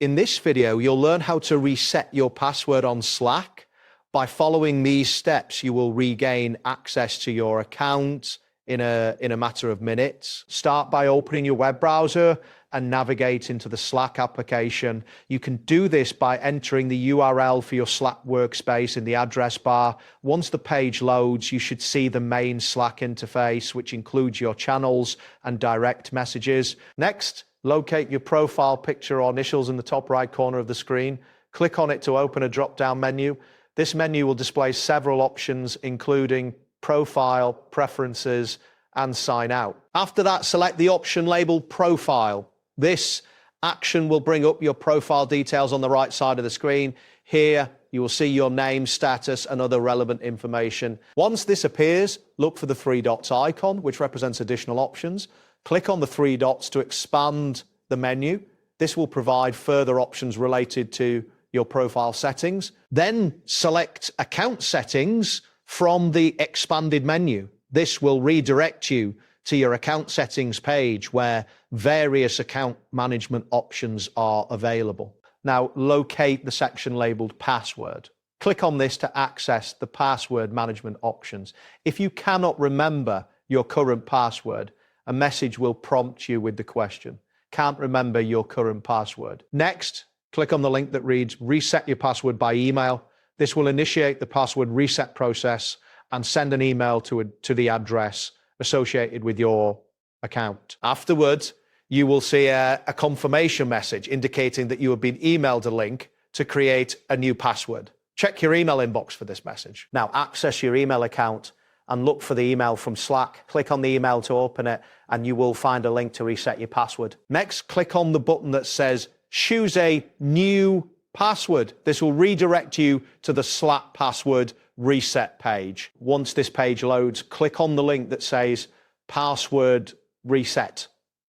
In this video, you'll learn how to reset your password on Slack. By following these steps, you will regain access to your account in a matter of minutes. Start by opening your web browser and navigate into the Slack application. You can do this by entering the URL for your Slack workspace in the address bar. Once the page loads, you should see the main Slack interface, which includes your channels and direct messages. Next, locate your profile picture or initials in the top right corner of the screen. Click on it to open a drop-down menu. This menu will display several options, including profile, preferences, and sign out. After that, select the option labeled profile. This action will bring up your profile details on the right side of the screen. Here, you will see your name, status, and other relevant information. Once this appears, look for the three dots icon, which represents additional options. Click on the three dots to expand the menu. This will provide further options related to your profile settings. Then select account settings from the expanded menu. This will redirect you to your account settings page where various account management options are available. Now locate the section labeled password. Click on this to access the password management options. If you cannot remember your current password, a message will prompt you with the question, "Can't remember your current password." Next, click on the link that reads "Reset your password by email." This will initiate the password reset process and send an email to the address associated with your account. Afterwards, you will see a confirmation message indicating that you have been emailed a link to create a new password. Check your email inbox for this message. Now access your email account and look for the email from Slack. Click on the email to open it, and you will find a link to reset your password. Next, click on the button that says choose a new password. This will redirect you to the Slack password reset page. Once this page loads, click on the link that says password reset.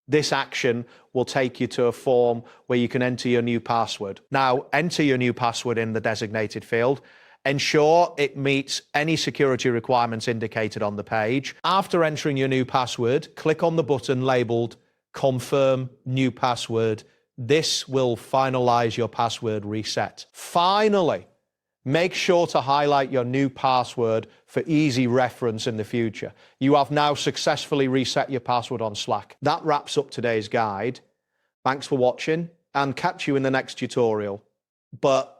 This action will take you to a form where you can enter your new password. Now, enter your new password in the designated field. Ensure it meets any security requirements indicated on the page. After entering your new password, click on the button labeled Confirm New Password. This will finalize your password reset. Finally, make sure to highlight your new password for easy reference in the future. You have now successfully reset your password on Slack. That wraps up today's guide. Thanks for watching, and catch you in the next tutorial. But